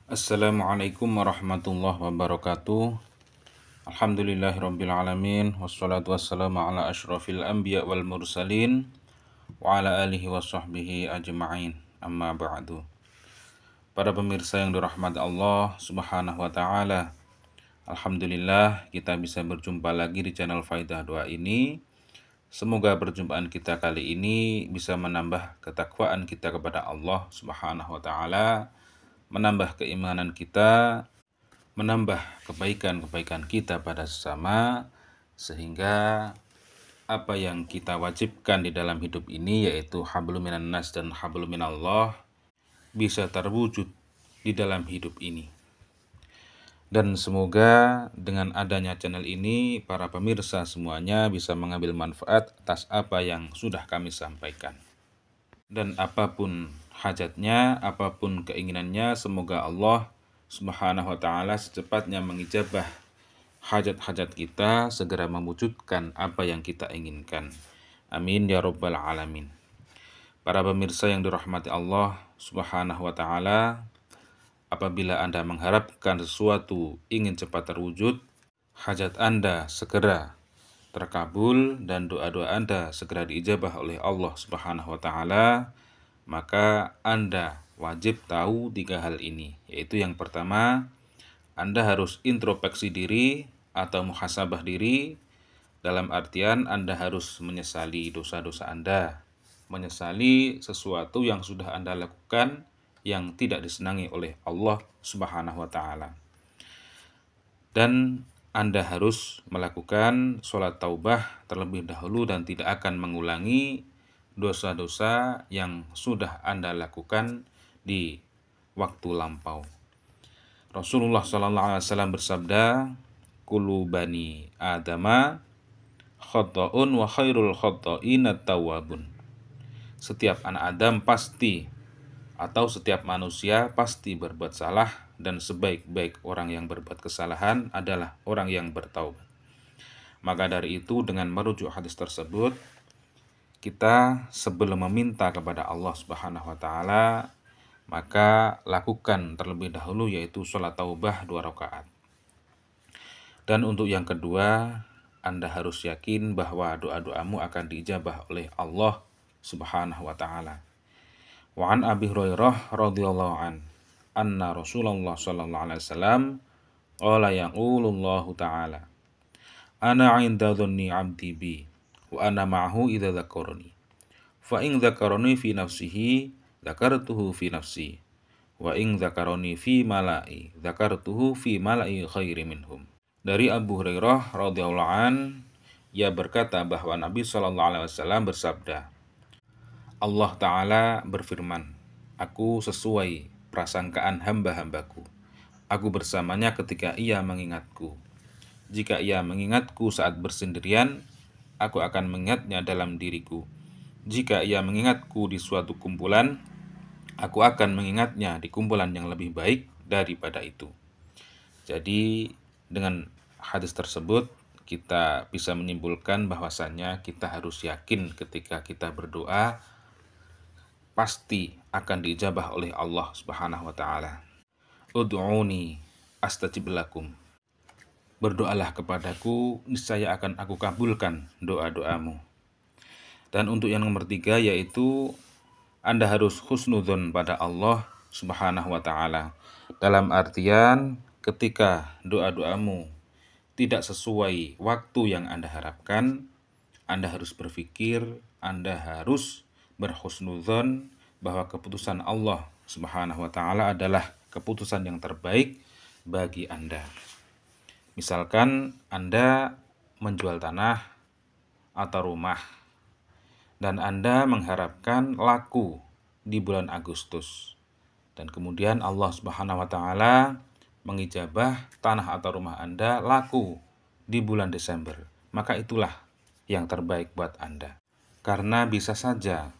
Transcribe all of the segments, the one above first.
Assalamualaikum warahmatullahi wabarakatuh. Alhamdulillahirrabbilalamin. Wassalatu wassalamu ala ashrafil anbiya wal mursalin wa ala alihi wa sahbihi ajma'in. Amma ba'du. Para pemirsa yang dirahmati Allah subhanahu wa ta'ala, Alhamdulillah kita bisa berjumpa lagi di channel Faidah Doa ini. Semoga perjumpaan kita kali ini bisa menambah ketakwaan kita kepada Allah subhanahu wa ta'ala, menambah keimanan kita, menambah kebaikan-kebaikan kita pada sesama, sehingga apa yang kita wajibkan di dalam hidup ini, yaitu hablum minan nas dan hablum minallah, bisa terwujud di dalam hidup ini. Dan semoga dengan adanya channel ini, para pemirsa semuanya bisa mengambil manfaat atas apa yang sudah kami sampaikan. Dan apapun hajatnya, apapun keinginannya, semoga Allah Subhanahu wa ta'ala secepatnya mengijabah hajat-hajat kita, segera mewujudkan apa yang kita inginkan. Amin ya rabbal alamin. Para pemirsa yang dirahmati Allah Subhanahu wa ta'ala, apabila Anda mengharapkan sesuatu ingin cepat terwujud, hajat Anda segera terkabul dan doa-doa Anda segera diijabah oleh Allah Subhanahu wa ta'ala, maka Anda wajib tahu 3 hal ini, yaitu yang pertama, Anda harus introspeksi diri atau muhasabah diri, dalam artian Anda harus menyesali dosa-dosa Anda, menyesali sesuatu yang sudah Anda lakukan yang tidak disenangi oleh Allah Subhanahu wa ta'ala. Dan Anda harus melakukan sholat taubah terlebih dahulu dan tidak akan mengulangi dosa-dosa yang sudah Anda lakukan di waktu lampau. Rasulullah SAW bersabda, "Kullu bani Adama khata'un wa khairul khata'in at-tawwabun." Setiap anak Adam pasti, atau setiap manusia pasti berbuat salah, dan sebaik-baik orang yang berbuat kesalahan adalah orang yang bertaubat. Maka dari itu, dengan merujuk hadis tersebut, kita sebelum meminta kepada Allah Subhanahu wa ta'ala, maka lakukan terlebih dahulu yaitu sholat taubah 2 rakaat. Dan untuk yang kedua, Anda harus yakin bahwa doa-doamu akan diijabah oleh Allah Subhanahu wa ta'ala. Wa an Abi Hurairah radhiyallahu an anna Rasulullah sallallahu alaihi wasallam qala yaqulullahu ta'ala, "Ana 'inda dhanni 'abdi bi wa ana ma'ahu idza dzakarani. Fa in dzakarani fi nafsihi dzakartuhu fi nafsi. Wa in dzakarani fi mala'i dzakartuhu fi mala'i khairi minhum." Dari Abu Hurairah radhiyallahu an, ia berkata bahwa Nabi sallallahu alaihi wasallam bersabda, Allah Ta'ala berfirman, "Aku sesuai prasangkaan hamba-hambaku. Aku bersamanya ketika ia mengingatku. Jika ia mengingatku saat bersendirian, aku akan mengingatnya dalam diriku. Jika ia mengingatku di suatu kumpulan, aku akan mengingatnya di kumpulan yang lebih baik daripada itu." Jadi dengan hadis tersebut kita bisa menyimpulkan bahwasannya kita harus yakin ketika kita berdoa pasti akan diijabah oleh Allah Subhanahu wa ta'ala. Ud'uni astajib lakum. Berdoalah kepadaku, niscaya akan aku kabulkan doa-doamu. Dan untuk yang nomor 3 yaitu Anda harus husnudzon pada Allah Subhanahu wa ta'ala. Dalam artian ketika doa-doamu tidak sesuai waktu yang Anda harapkan, Anda harus berpikir, Anda harus berhusnudzon bahwa keputusan Allah Subhanahu wa ta'ala adalah keputusan yang terbaik bagi Anda. Misalkan Anda menjual tanah atau rumah dan Anda mengharapkan laku di bulan Agustus, dan kemudian Allah Subhanahu wa ta'ala mengijabah tanah atau rumah Anda laku di bulan Desember, maka itulah yang terbaik buat Anda. Karena bisa saja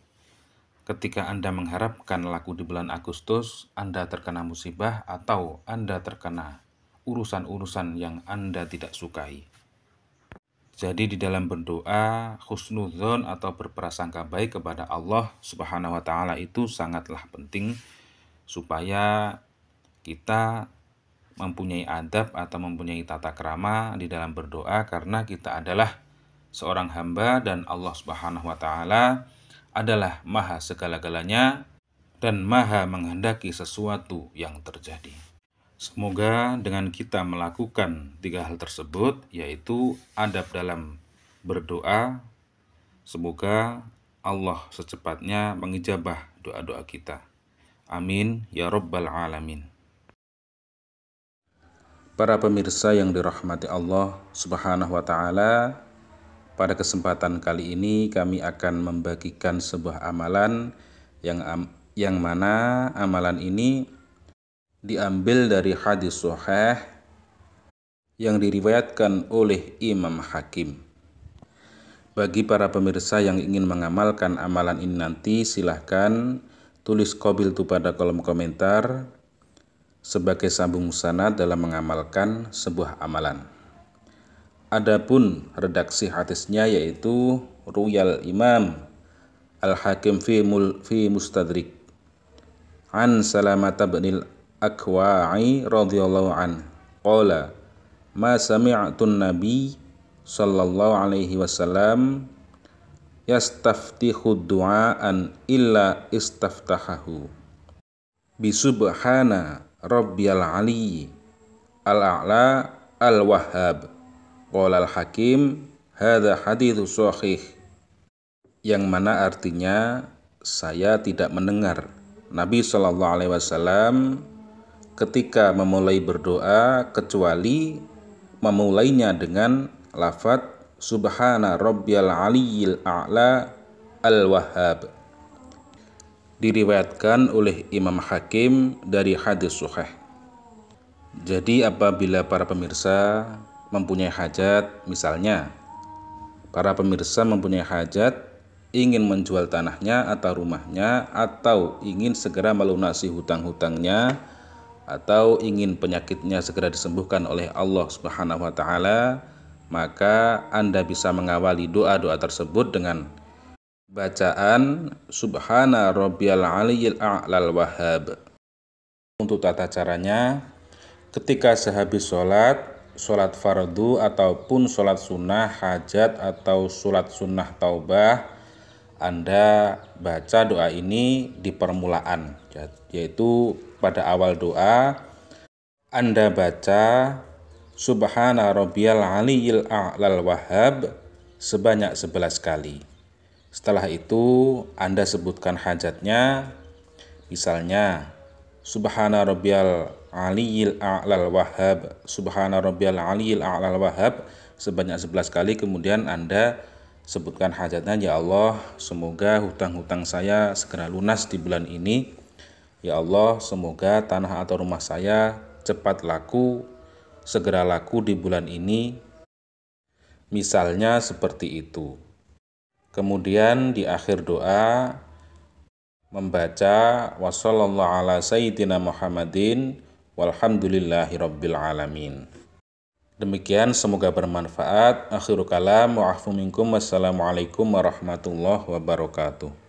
ketika Anda mengharapkan laku di bulan Agustus, Anda terkena musibah atau Anda terkena urusan-urusan yang Anda tidak sukai. Jadi di dalam berdoa, husnudzon atau berprasangka baik kepada Allah Subhanahu wa ta'ala itu sangatlah penting supaya kita mempunyai adab atau mempunyai tata krama di dalam berdoa, karena kita adalah seorang hamba dan Allah Subhanahu wa taala adalah maha segala-galanya dan maha menghendaki sesuatu yang terjadi. Semoga dengan kita melakukan 3 hal tersebut, yaitu adab dalam berdoa, semoga Allah secepatnya mengijabah doa-doa kita. Amin ya rabbal alamin. Para pemirsa yang dirahmati Allah Subhanahu wa taala, pada kesempatan kali ini kami akan membagikan sebuah amalan yang mana amalan ini diambil dari hadis sahih yang diriwayatkan oleh Imam Hakim. Bagi para pemirsa yang ingin mengamalkan amalan ini nanti, silahkan tulis qabiltu pada kolom komentar sebagai sambung sanad dalam mengamalkan sebuah amalan. Adapun redaksi hadisnya yaitu Ruyal Imam Al-Hakim fi Mustadrik an Salamah bin Al-Akwa'i radhiyallahu an qala ma sami'tun nabi sallallahu alaihi wasallam yastaftihu du'aan illa istaftahahu bi subhana rabbiyal ali al-a'la al-wahhab. Qala al-Hakim hadza haditsu sahih, yang mana artinya saya tidak mendengar Nabi sallallahu alaihi wasallam ketika memulai berdoa kecuali memulainya dengan lafaz subhana rabbiyal aliyil a'la al-wahhab. Diriwayatkan oleh Imam Hakim dari hadis sahih. Jadi apabila para pemirsa mempunyai hajat, misalnya para pemirsa mempunyai hajat, ingin menjual tanahnya atau rumahnya, atau ingin segera melunasi hutang-hutangnya, atau ingin penyakitnya segera disembuhkan oleh Allah Subhanahu wa taala, maka Anda bisa mengawali doa-doa tersebut dengan bacaan subhana rabbiyal aliyil a'lal wahhab. Untuk tata caranya, ketika sehabis sholat fardu ataupun sholat sunnah hajat atau sholat sunnah taubah, Anda baca doa ini di permulaan, yaitu pada awal doa Anda baca subhana rabbiyal aliyil a'lal wahhab sebanyak 11 kali. Setelah itu Anda sebutkan hajatnya, misalnya subhana rabbiyal aliyil a'lal wahhab, subhana rabbiyal aliyil a'lal wahhab sebanyak 11 kali. Kemudian Anda sebutkan hajatnya, ya Allah, semoga hutang-hutang saya segera lunas di bulan ini. Ya Allah, semoga tanah atau rumah saya cepat laku, segera laku di bulan ini. Misalnya seperti itu. Kemudian di akhir doa membaca wa sallallahu ala sayyidina Muhammadin walhamdulillahi rabbil alamin. Demikian, semoga bermanfaat. Akhirul kalam wa afu minkum. Wassalamualaikum warahmatullahi wabarakatuh.